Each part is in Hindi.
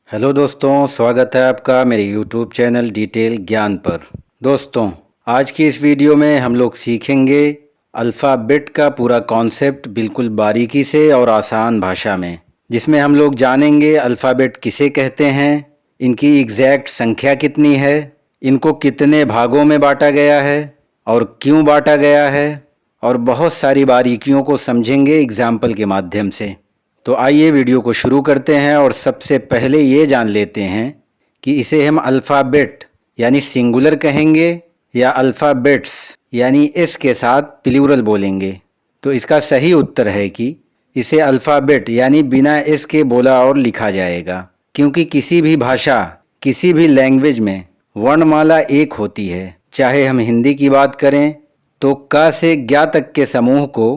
हेलो दोस्तों, स्वागत है आपका मेरे यूट्यूब चैनल डिटेल ज्ञान पर। दोस्तों, आज की इस वीडियो में हम लोग सीखेंगे अल्फ़ाबेट का पूरा कॉन्सेप्ट बिल्कुल बारीकी से और आसान भाषा में, जिसमें हम लोग जानेंगे अल्फ़ाबेट किसे कहते हैं, इनकी एग्जैक्ट संख्या कितनी है, इनको कितने भागों में बांटा गया है और क्यों बांटा गया है, और बहुत सारी बारीकियों को समझेंगे एग्जाम्पल के माध्यम से। तो आइए वीडियो को शुरू करते हैं और सबसे पहले ये जान लेते हैं कि इसे हम अल्फ़ाबेट यानी सिंगुलर कहेंगे या अल्फ़ाबेट्स यानी एस के साथ प्लूरल बोलेंगे। तो इसका सही उत्तर है कि इसे अल्फ़ाबेट यानी बिना एस के बोला और लिखा जाएगा, क्योंकि किसी भी भाषा किसी भी लैंग्वेज में वर्णमाला एक होती है। चाहे हम हिंदी की बात करें तो क से ज्ञ तक के समूह को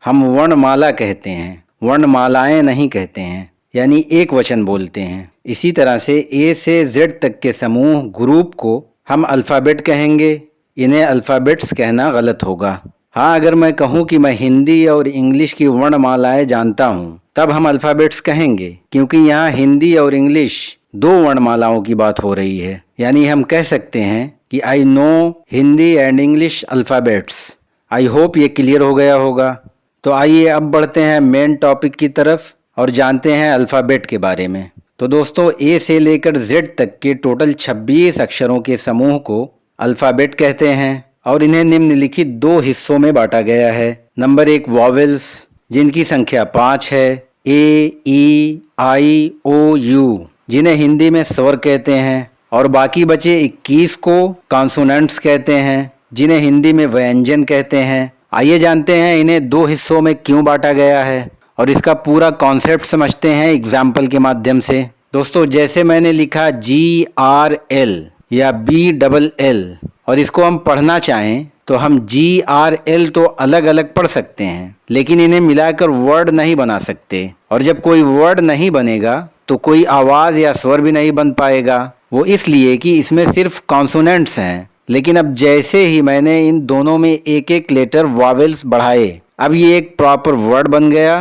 हम वर्णमाला कहते हैं, वर्णमालाएं नहीं कहते हैं, यानी एक वचन बोलते हैं। इसी तरह से ए से जेड तक के समूह ग्रुप को हम अल्फ़ाबेट कहेंगे, इन्हें अल्फ़ाबेट्स कहना गलत होगा। हाँ, अगर मैं कहूँ कि मैं हिंदी और इंग्लिश की वर्णमालाएं जानता हूँ तब हम अल्फ़ाबेट्स कहेंगे, क्योंकि यहाँ हिंदी और इंग्लिश दो वर्णमालाओं की बात हो रही है। यानी हम कह सकते हैं कि I know Hindi and English alphabets. I hope ये क्लियर हो गया होगा। तो आइए अब बढ़ते हैं मेन टॉपिक की तरफ और जानते हैं अल्फ़ाबेट के बारे में। तो दोस्तों, ए से लेकर जेड तक के टोटल 26 अक्षरों के समूह को अल्फ़ाबेट कहते हैं और इन्हें निम्नलिखित दो हिस्सों में बांटा गया है। नंबर 1 वॉवेल्स, जिनकी संख्या 5 है, ए, ई, आई, ओ, यू, जिन्हें हिंदी में स्वर कहते हैं, और बाकी बचे 21 को कॉन्सोनेंट्स कहते हैं, जिन्हें हिंदी में व्यंजन कहते हैं। आइए जानते हैं इन्हें दो हिस्सों में क्यों बांटा गया है और इसका पूरा कॉन्सेप्ट समझते हैं एग्जाम्पल के माध्यम से। दोस्तों, जैसे मैंने लिखा GRL या BLL और इसको हम पढ़ना चाहें तो हम GRL तो अलग अलग पढ़ सकते हैं, लेकिन इन्हें मिलाकर वर्ड नहीं बना सकते। और जब कोई वर्ड नहीं बनेगा तो कोई आवाज़ या स्वर भी नहीं बन पाएगा। वो इसलिए कि इसमें सिर्फ कॉन्सोनेंट्स हैं। लेकिन अब जैसे ही मैंने इन दोनों में एक एक लेटर वॉवेल्स बढ़ाए, अब ये एक प्रॉपर वर्ड बन गया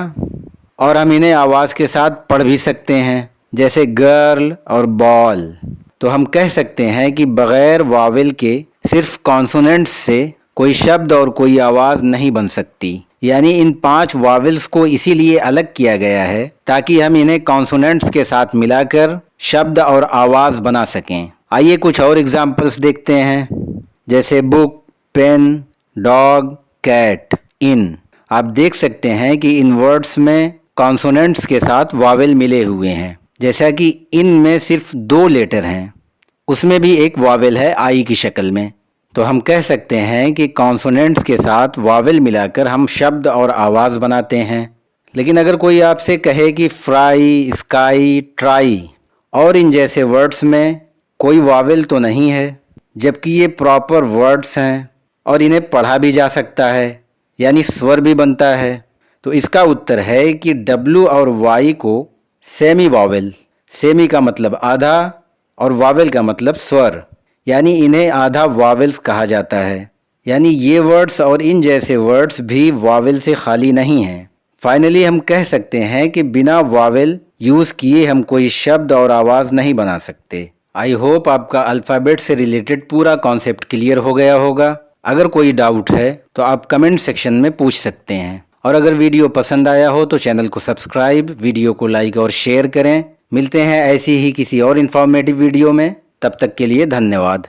और हम इन्हें आवाज़ के साथ पढ़ भी सकते हैं, जैसे गर्ल और बॉल। तो हम कह सकते हैं कि बग़ैर वॉवेल के सिर्फ कॉन्सोनेंट्स से कोई शब्द और कोई आवाज़ नहीं बन सकती। यानी इन 5 वॉवेल्स को इसीलिए अलग किया गया है ताकि हम इन्हें कॉन्सोनेंट्स के साथ मिलाकर शब्द और आवाज़ बना सकें। आइए कुछ और एग्जाम्पल्स देखते हैं, जैसे बुक, पेन, डॉग, कैट, इन। आप देख सकते हैं कि इन वर्ड्स में कॉन्सोनेंट्स के साथ वॉवेल मिले हुए हैं। जैसा कि इन में सिर्फ 2 लेटर हैं, उसमें भी एक वॉवेल है आई की शक्ल में। तो हम कह सकते हैं कि कॉन्सोनेंट्स के साथ वॉवेल मिलाकर हम शब्द और आवाज़ बनाते हैं। लेकिन अगर कोई आपसे कहे कि फ्राई, स्काई, ट्राई और इन जैसे वर्ड्स में कोई वॉवेल तो नहीं है, जबकि ये प्रॉपर वर्ड्स हैं और इन्हें पढ़ा भी जा सकता है, यानी स्वर भी बनता है, तो इसका उत्तर है कि W और Y को सेमी वॉवेल, सेमी का मतलब आधा और वॉवेल का मतलब स्वर, यानी इन्हें आधा वॉवेल्स कहा जाता है। यानी ये वर्ड्स और इन जैसे वर्ड्स भी वॉवेल से खाली नहीं हैं। फाइनली हम कह सकते हैं कि बिना वॉवेल यूज़ किए हम कोई शब्द और आवाज़ नहीं बना सकते। आई होप आपका अल्फ़ाबेट से रिलेटेड पूरा कॉन्सेप्ट क्लियर हो गया होगा। अगर कोई डाउट है तो आप कमेंट सेक्शन में पूछ सकते हैं, और अगर वीडियो पसंद आया हो तो चैनल को सब्सक्राइब, वीडियो को लाइक और शेयर करें। मिलते हैं ऐसी ही किसी और इन्फॉर्मेटिव वीडियो में, तब तक के लिए धन्यवाद।